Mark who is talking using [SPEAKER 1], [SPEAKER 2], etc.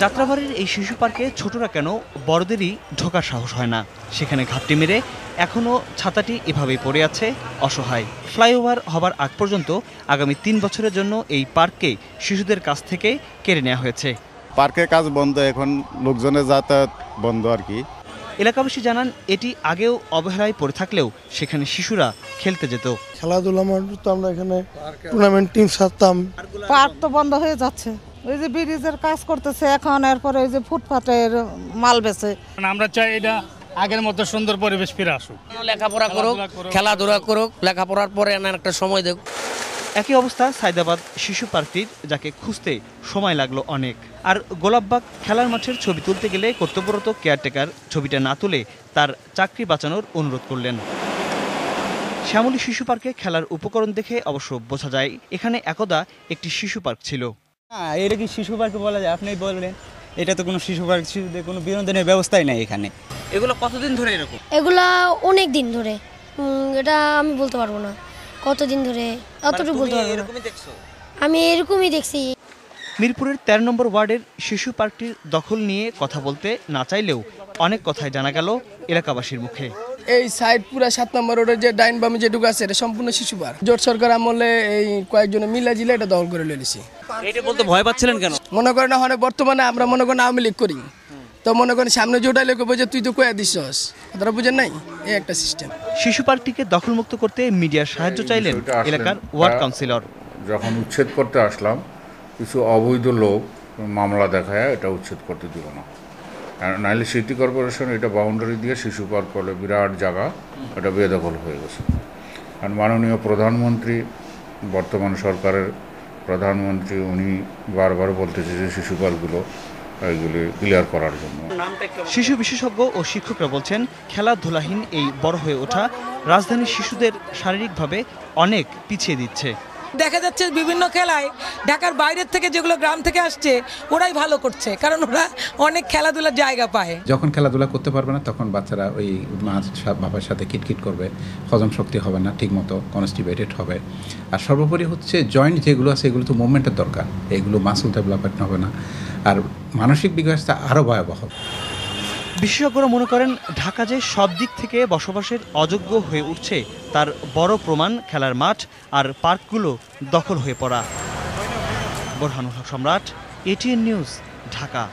[SPEAKER 1] যাত্রাবাড়ির এই শিশু পার্কে ছোটরা কেন বড়দেরই ঢোকার সাহস হয় না। সেখানে ঘাপটি মেরে এখনও ছাতাটি এভাবেই পড়ে আছে অসহায়। ফ্লাইওভার হবার আগ পর্যন্ত আগামী ৩ বছরের জন্য এই পার্ককে শিশুদের কাছ থেকে কেড়ে নেওয়া হয়েছে।
[SPEAKER 2] পার্কের কাজ বন্ধ, এখন লোকজনের যাতায়াত বন্ধ আর কি।
[SPEAKER 1] এলাকাবাসী জানান এটি আগেও অবহেলায় পড়ে থাকলেও সেখানে শিশুরা খেলতে যেত।
[SPEAKER 3] খেলাধুলা তো আমরা এখানে টুর্নামেন্ট টিম সারতাম।
[SPEAKER 4] পার্ক তো বন্ধ হয়ে যাচ্ছে, ওই যে ব্রিজের কাজ করতেছে এখন, এরপরে ওই যে ফুটপাতের মাল বেচে।
[SPEAKER 5] আমরা চাই এটা আগের মতো সুন্দর পরিবেশ ফিরে আসুক,
[SPEAKER 6] লেখাপড়া করুক, খেলাধুলা করুক, লেখাপড়ার পরে একটা সময় দেখ।
[SPEAKER 1] একই অবস্থা সাইদাবাদ শিশু পার্কটির, যাকে খুঁজতে সময় লাগলো অনেক। আর গোলাপবাগ খেলার মাঠের ছবি তুলতে গেলে কর্তব্যরত কেয়ারটেকার ছবিটা না তুলে তার চাকরি বাঁচানোর অনুরোধ করলেন। শ্যামলী শিশু পার্কে খেলার উপকরণ দেখে অবশ্য বোঝা যায় এখানে একদা একটি শিশু পার্ক ছিল।
[SPEAKER 7] এটা কি শিশু পার্ক বলা যায়? আপনি বললেন এটা তো কোনো শিশু পার্ক, শিশুদের কোনো বিনোদনের ব্যবস্থাই নাই এখানে।
[SPEAKER 1] এগুলো কতদিন ধরে এরকম?
[SPEAKER 8] এগুলা অনেক দিন ধরে, এটা আমি বলতে পারবো না কতদিন ধরে, অতটুকু বলতে পারবো না। আমি এরকমই দেখছি।
[SPEAKER 1] মিরপুরের 13 নম্বর ওয়ার্ডের শিশু পার্কটির দখল নিয়ে কথা বলতে না চাইলেও অনেক কথাই জানা গেল এলাকাবাসীর মুখে।
[SPEAKER 9] এই সাইড পুরা 7 নম্বর রোডের যে ডাইন বামে যেটুকু আছে এটা সম্পূর্ণ শিশু পার্ক। জোট সরকার আমলে এই কয়েকজনে মিলা জিলে এটা দখল করে লইছি।
[SPEAKER 6] এটা বলতে ভয় পাচ্ছিলেন কেন?
[SPEAKER 9] মনে করেন না, বর্তমানে আমরা মনে করেন আওয়ামী লীগ করি, তো মনে করেন সামনে জোটাইলে বোঝে তুই তো কয়া দিছস, আপনারা বুঝেন নাই, এই একটা সিস্টেম।
[SPEAKER 1] শিশু পার্কটিকে দখলমুক্ত করতে মিডিয়ার সাহায্য চাইলেন এলাকার ওয়ার্ড কাউন্সিলর।
[SPEAKER 10] যখন উচ্ছেদ করতে আসলাম, কিছু অবৈধ লোক মামলা দেখায় এটা উচ্ছেদ করতে দিল না। নাইলে সিটি কর্পোরেশন এটা বাউন্ডারি দিয়ে শিশু পার্ক করলে বিরাট জায়গা, এটা বেদখল হয়ে গেছে। আর মাননীয় প্রধানমন্ত্রী, বর্তমান সরকারের প্রধানমন্ত্রী, উনি বারবার বলতেছে যে শিশু পার্কগুলো এইগুলি ক্লিয়ার করার জন্য।
[SPEAKER 1] শিশু বিশেষজ্ঞ ও শিক্ষকরা বলছেন খেলাধুলাহীন এই বড় হয়ে ওঠা রাজধানীর শিশুদের শারীরিকভাবে অনেক পিছিয়ে দিচ্ছে।
[SPEAKER 11] দেখা যাচ্ছে বিভিন্ন খেলায় ঢাকার বাইরের থেকে যেগুলো গ্রাম থেকে আসছে ওরাই ভালো করছে, কারণ ওরা অনেক খেলাধুলার জায়গা পায়।
[SPEAKER 12] যখন খেলাধুলা করতে পারবে না তখন বাচ্চারা ওই মা বাবার সাথে কিটকিট করবে, হজম শক্তি হবে না ঠিকমতো, কনস্টিপেটেড হবে। আর সর্বোপরি হচ্ছে জয়েন্ট যেগুলো আছে এগুলো তো মুভমেন্টের দরকার, এগুলো মাসল ডেভেলপমেন্ট হবে না, আর মানসিক বিকাশটা আরও ভয়াবহ।
[SPEAKER 1] বিশেষজ্ঞরা মনে করেন ঢাকা যে সব দিক থেকে বসবাসের অযোগ্য হয়ে উঠছে তার বড় প্রমাণ খেলার মাঠ আর পার্কগুলো দখল হয়ে পড়া। বোরহানুল হক সম্রাট, এটিএন নিউজ, ঢাকা।